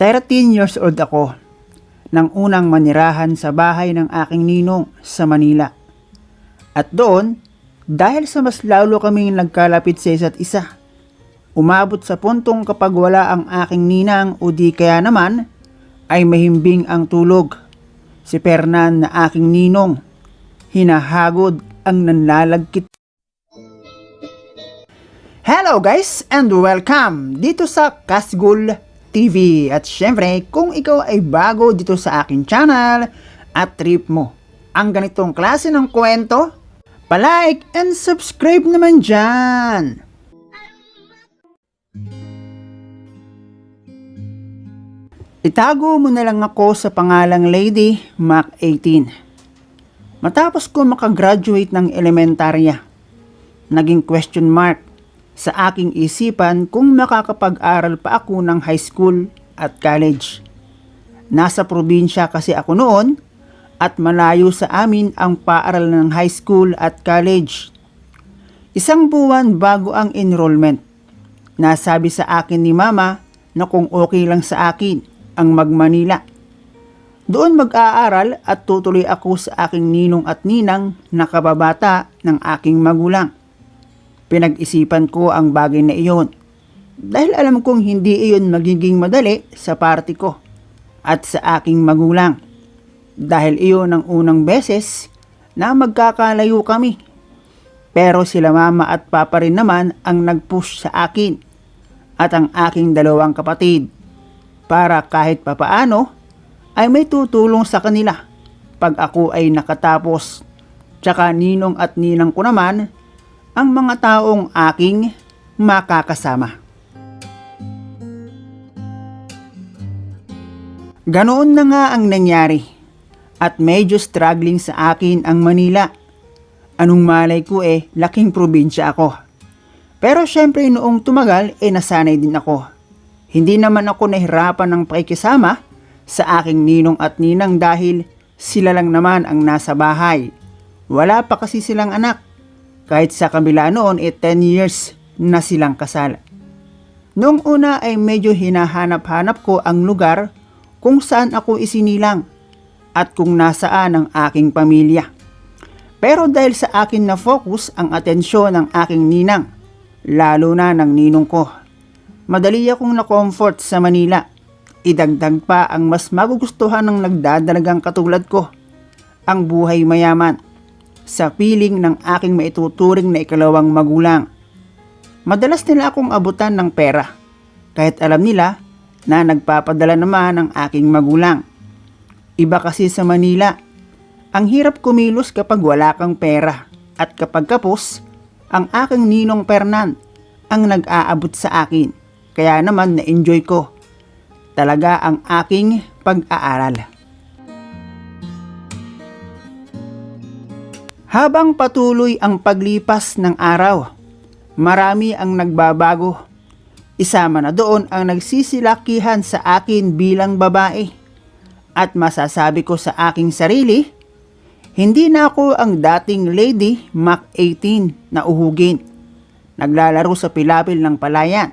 13 years old ako nang unang manirahan sa bahay ng aking ninong sa Manila. At doon, dahil sa mas lalo kaming nagkalapit sa isa't isa, umabot sa puntong kapag wala ang aking ninang o di kaya naman ay mahimbing ang tulog. Si Fernan na aking ninong, hinahagod ang nanlalagkit. Hello guys and welcome dito sa Kasgul TV. At syempre, kung ikaw ay bago dito sa aking channel at trip mo ang ganitong klase ng kwento, palike and subscribe naman dyan. Itago mo na lang ako sa pangalang Lady Mac 18. Matapos ko makagraduate ng elementarya, naging question mark sa aking isipan kung makakapag-aral pa ako ng high school at college. Nasa probinsya kasi ako noon at malayo sa amin ang paaral ng high school at college. Isang buwan bago ang enrollment, nasabi sa akin ni Mama na kung okay lang sa akin ang mag-Manila. Doon mag-aaral at tutuloy ako sa aking ninong at ninang na kababata ng aking magulang. Pinag-isipan ko ang bagay na iyon dahil alam kong hindi iyon magiging madali sa party ko at sa aking magulang. Dahil iyon ang unang beses na magkakalayo kami. Pero sila Mama at Papa rin naman ang nag-push sa akin at ang aking dalawang kapatid para kahit papaano ay may tutulong sa kanila pag ako ay nakatapos. Tsaka ninong at ninang ko naman ang mga taong aking makakasama. Ganoon na nga ang nangyari at medyo struggling sa akin ang Manila. Anong malay ko laking probinsya ako. Pero syempre noong tumagal nasanay din ako. Hindi naman ako nahirapan ng pakikisama sa aking ninong at ninang dahil sila lang naman ang nasa bahay. Wala pa kasi silang anak. Kahit sa kabila noon 10 years na silang kasal. Noong una ay medyo hinahanap-hanap ko ang lugar kung saan ako isinilang at kung nasaan ang aking pamilya. Pero dahil sa akin na focus ang atensyon ng aking ninang, lalo na ng ninong ko, madali akong na-comfort sa Manila. Idagdag pa ang mas magugustuhan ng nagdadalagang katulad ko, ang buhay mayaman, sa piling ng aking maituturing na ikalawang magulang. Madalas nila akong abutan ng pera, kahit alam nila na nagpapadala naman ang aking magulang. Iba kasi sa Manila, ang hirap kumilos kapag wala kang pera at kapag kapos, ang aking ninong Fernan ang nag-aabot sa akin. Kaya naman na-enjoy ko talaga ang aking pag-aaral. Habang patuloy ang paglipas ng araw, marami ang nagbabago. Isama na doon ang nagsisilakihan sa akin bilang babae. At masasabi ko sa aking sarili, hindi na ako ang dating Lady Mac 18 na uhugin. Naglalaro sa pilapil ng palayan.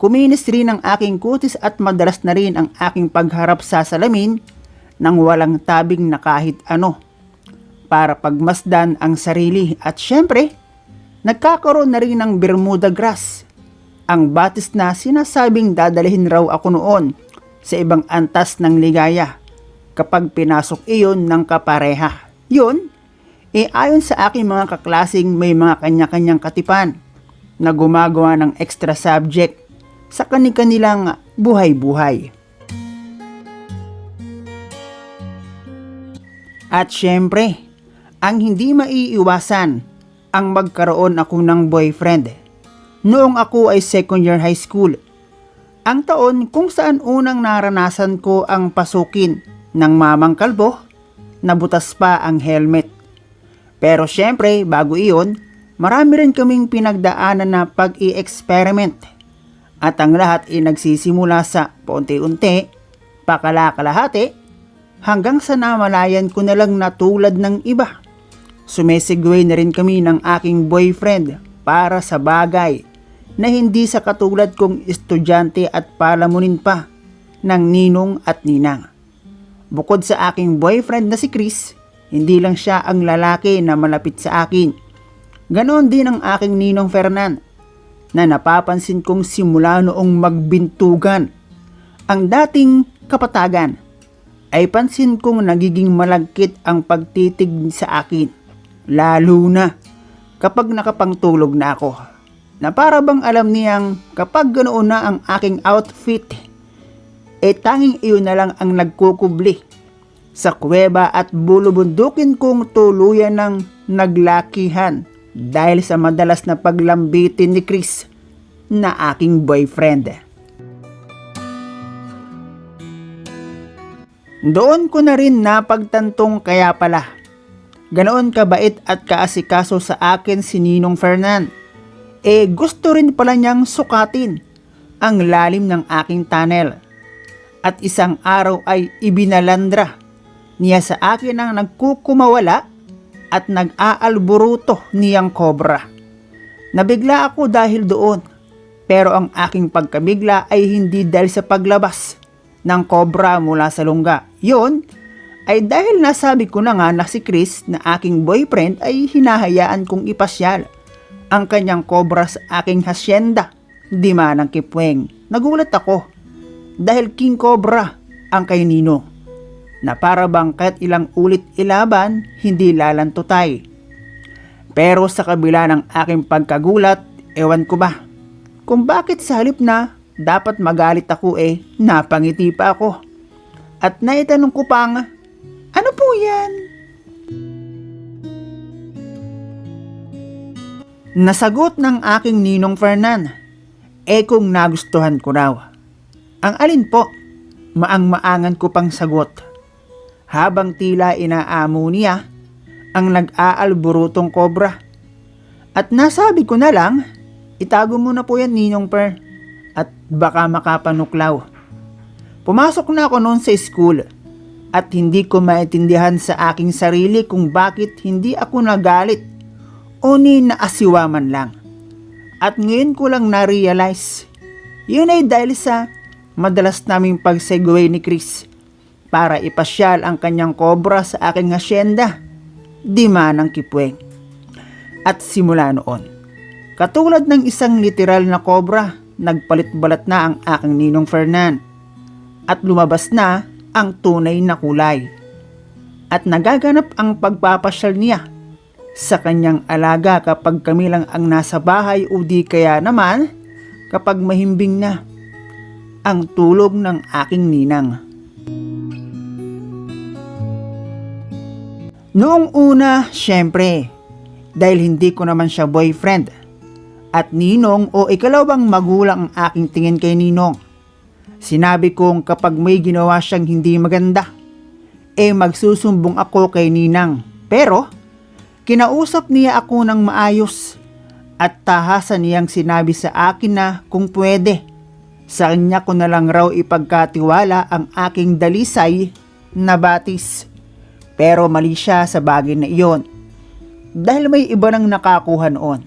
Kuminis rin ang aking kutis at madalas na rin ang aking pagharap sa salamin nang walang tabing na kahit ano, para pagmasdan ang sarili. At syempre, nagkakaroon na rin ng Bermuda grass, ang batis na sinasabing dadalhin raw ako noon sa ibang antas ng ligaya kapag pinasok iyon ng kapareha. Yun, ayon sa aking mga kaklasing may mga kanya-kanyang katipan na gumagawa ng extra subject sa kanilang buhay-buhay. At syempre, ang hindi maiiwasan ang magkaroon ako ng boyfriend noong ako ay second year high school. Ang taon kung saan unang naranasan ko ang pasukin ng mamang kalbo na butas pa ang helmet. Pero syempre bago iyon, marami rin kaming pinagdaanan na pag-i-experiment. At ang lahat ay nagsisimula sa paunti-unti, pakala-kalahati, hanggang sa namalayan ko na lang na tulad ng iba. Sumesegue na rin kami ng aking boyfriend para sa bagay na hindi sa katulad kong estudyante at palamunin pa. ng ninong at ninang. Bukod sa aking boyfriend na si Chris, hindi lang siya ang lalaki na malapit sa akin. Ganoon din ang aking ninong Fernan, na napapansin kong simula noong magbintugan ang dating kapatagan, ay pansin kong nagiging malagkit ang pagtitig sa akin, lalo na kapag nakapangtulog na ako, na para bang alam niyang kapag ganoon na ang aking outfit, tanging iyon na lang ang nagkukubli sa kuweba at bulubundukin kong tuluyan ng naglakihan dahil sa madalas na paglambitin ni Chris na aking boyfriend. Doon ko na rin napagtantong kaya pala ganoon kabait at kaasikaso sa akin si Ninong Fernan. Gusto rin pala niyang sukatin ang lalim ng aking tunnel. At isang araw ay ibinalandra niya sa akin ang nagkukumawala at nag-aalburuto niyang kobra. Nabigla ako dahil doon, pero ang aking pagkabigla ay hindi dahil sa paglabas ng kobra mula sa lungga. Yun ay dahil nasabi ko na nga na si Chris na aking boyfriend ay hinahayaan kong ipasyal ang kanyang kobra sa aking hasyenda, di man ang Kipweng. Nagulat ako dahil king cobra ang kay Ninong, na para bang kahit ilang ulit ilaban, hindi lalantutay. Pero sa kabila ng aking pagkagulat, ewan ko ba kung bakit sa halip na dapat magalit ako napangiti pa ako. At naitanong ko pang, ano po yan? Nasagot ng aking Ninong Fernan, kung nagustuhan ko raw. Ang alin po? Maang-maangan ko pang sagot. Habang tila inaamo niya ang nag-aalburutong kobra. At nasabi ko na lang, itago mo na po yan Ninong Per, at baka makapanuklaw. Pumasok na ako noon sa school at hindi ko maintindihan sa aking sarili kung bakit hindi ako nagalit o naasiwa man lang. At ngayon ko lang na-realize, yun ay dahil sa madalas naming pag-segue ni Chris para ipasyal ang kanyang kobra sa aking hasyenda, di man ang Kipweng. At simula noon, katulad ng isang literal na kobra, nagpalit-balat na ang aking Ninong Fernan at lumabas na ang tunay na kulay. At nagaganap ang pagpapasyal niya sa kanyang alaga kapag kami lang ang nasa bahay o di kaya naman kapag mahimbing na ang tulog ng aking ninang. Noong una, syempre, dahil hindi ko naman siya boyfriend at ninong o ikalawang magulang ang aking tingin kay Ninong, sinabi kong kapag may ginawa siyang hindi maganda, magsusumbong ako kay Ninang. Pero kinausap niya ako ng maayos at tahasan niyang sinabi sa akin na kung pwede, sa kanya ko na lang raw ipagkatiwala ang aking dalisay na batis. Pero mali siya sa bagay na iyon dahil may iba nang nakakuha noon.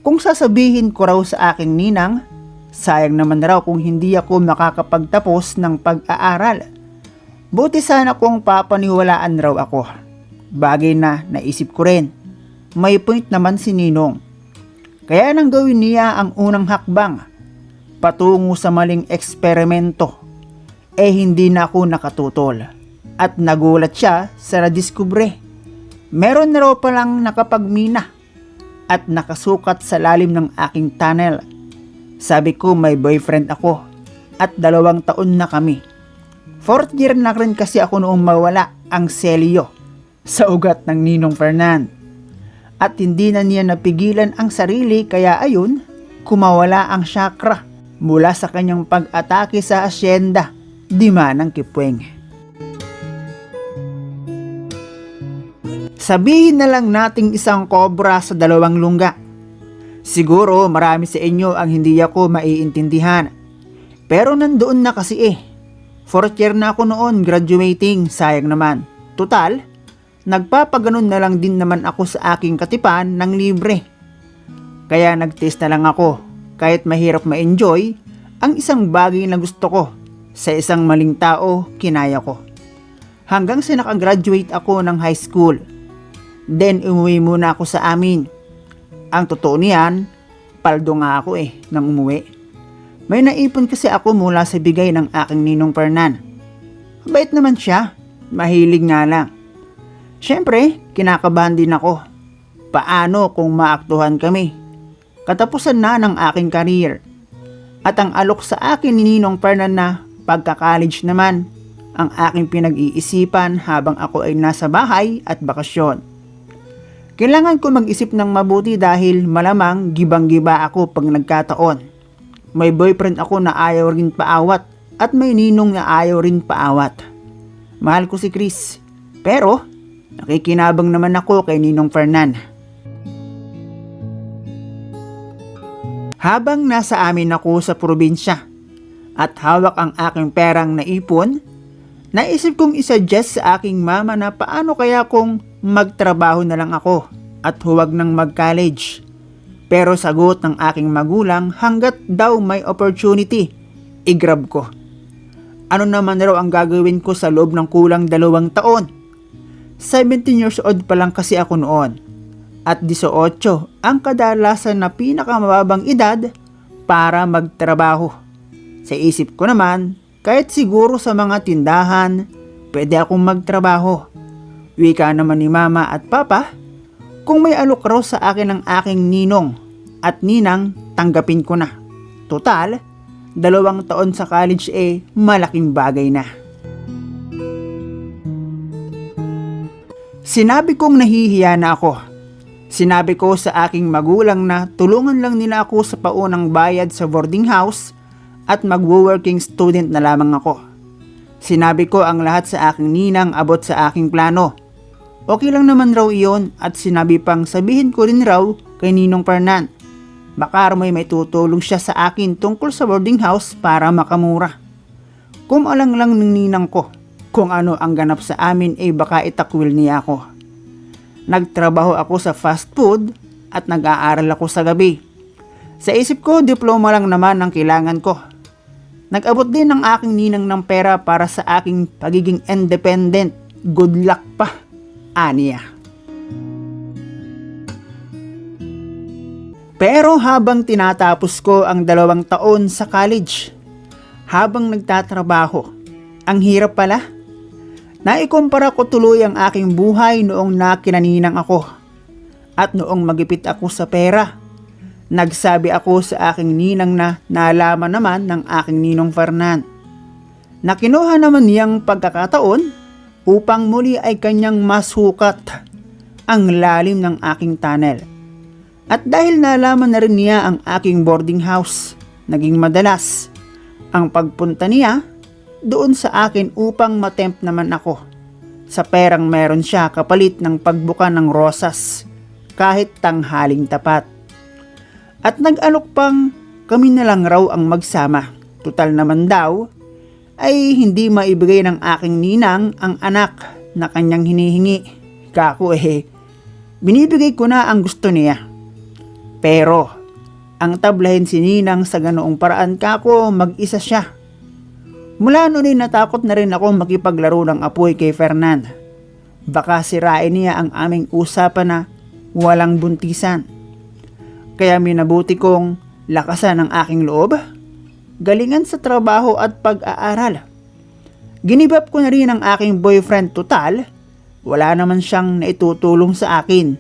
Kung sasabihin ko raw sa aking ninang, sayang naman raw kung hindi ako makakapagtapos ng pag-aaral. Buti sana kung papaniwalaan raw ako. Bagay na naisip ko rin. May point naman si Ninong. Kaya nang gawin niya ang unang hakbang patungo sa maling eksperimento, hindi na ako nakatutol. At nagulat siya sa nadiskubre. Meron na raw palang nakapagmina at nakasukat sa lalim ng aking tunnel. Sabi ko may boyfriend ako at 2 taon na kami. 4th year na rin kasi ako noong mawala ang selyo sa ugat ng Ninong Fernan. At hindi na niya napigilan ang sarili kaya ayun, kumawala ang chakra mula sa kanyang pag-atake sa asyenda, di man ang Kipweng. Sabihin na lang nating isang kobra sa 2 lungga. Siguro marami sa inyo ang hindi ako maiintindihan. Pero nandoon na kasi 4th year na ako noon graduating, sayang naman. Total, nagpapaganon na lang din naman ako sa aking katipan ng libre. Kaya nag-test na lang ako, kahit mahirap ma-enjoy ang isang bagay na gusto ko. Sa isang maling tao, kinaya ko. Hanggang sa nakagraduate ako ng high school. Then umuwi muna ako sa amin. Ang totoo niyan, paldo nga ako nang umuwi. May naipon kasi ako mula sa bigay ng aking ninong Fernan. Mabait naman siya, mahilig nga lang. Siyempre, kinakabahan din ako. Paano kung maaktuhan kami? Katapusan na ng aking career. At ang alok sa akin ni Ninong Fernan na pagka-college naman, ang aking pinag-iisipan habang ako ay nasa bahay at bakasyon. Kailangan ko mag-isip ng mabuti dahil malamang gibang-giba ako pag nagkataon. May boyfriend ako na ayaw rin paawat at may ninong na ayaw rin paawat. Mahal ko si Chris, pero nakikinabang naman ako kay Ninong Fernan. Habang nasa amin ako sa probinsya at hawak ang aking perang naipon, naisip kong isuggest sa aking mama na paano kaya kung magtrabaho na lang ako at huwag nang mag-college. Pero sagot ng aking magulang hanggat daw may opportunity, i-grab ko. Ano naman raw ang gagawin ko sa loob ng kulang 2 taon? 17 years old pa lang kasi ako noon. At 18 ang kadalasan na pinakamababang edad para magtrabaho. Sa isip ko naman, kahit siguro sa mga tindahan, pwede akong magtrabaho. Wika naman ni mama at papa, kung may alok raw sa akin ng aking ninong at ninang, tanggapin ko na. Total, 2 taon sa college malaking bagay na. Sinabi kong nahihiya na ako. Sinabi ko sa aking magulang na tulungan lang nila ako sa paunang bayad sa boarding house at magwo-working student na lamang ako. Sinabi ko ang lahat sa aking ninang abot sa aking plano. Okay lang naman raw iyon at sinabi pang sabihin ko rin raw kay Ninong Fernan. Baka may tutulong siya sa akin tungkol sa boarding house para makamura. Kung alang lang ng ninang ko kung ano ang ganap sa amin baka itakwil niya ako. Nagtrabaho ako sa fast food at nag-aaral ako sa gabi. Sa isip ko, diploma lang naman ang kailangan ko. Nag-abot din ng aking ninang ng pera para sa aking pagiging independent. Good luck pa, aniya. Pero habang tinatapos ko ang 2 taon sa college, habang nagtatrabaho, ang hirap pala. Naikumpara ko tuloy ang aking buhay noong nakinaninang ako at noong magipit ako sa pera. Nagsabi ako sa aking ninang na nalaman naman ng aking Ninong Fernan. Nakinuha naman niyang pagkakataon upang muli ay kanyang masukat ang lalim ng aking tunnel. At dahil nalaman na rin niya ang aking boarding house, naging madalas ang pagpunta niya doon sa akin upang matempt naman ako. Sa perang meron siya kapalit ng pagbuka ng rosas kahit tanghaling tapat. At nag-alok pang kami na lang raw ang magsama. Tutal naman daw ay hindi maibigay ng aking ninang ang anak na kanyang hinihingi. Kako binibigay ko na ang gusto niya. Pero ang tablahin si ninang sa ganoong paraan kako mag-isa siya. Mula noon ay natakot na rin ako makipaglaro ng apoy kay Fernan. Baka sirain niya ang aming usapan na walang buntisan. Kaya minabuti kong lakasan ang aking loob, galingan sa trabaho at pag-aaral. Ginibap ko na rin ang aking boyfriend total, wala naman siyang naitutulong sa akin.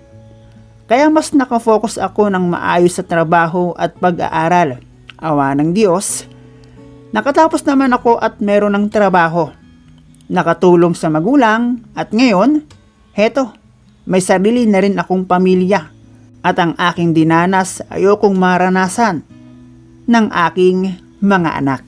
Kaya mas nakafocus ako ng maayos sa trabaho at pag-aaral. Awa ng Diyos, nakatapos naman ako at meron ng trabaho. Nakatulong sa magulang at ngayon, heto, may sarili na rin akong pamilya. At ang aking dinanas ayokong maranasan ng aking mga anak.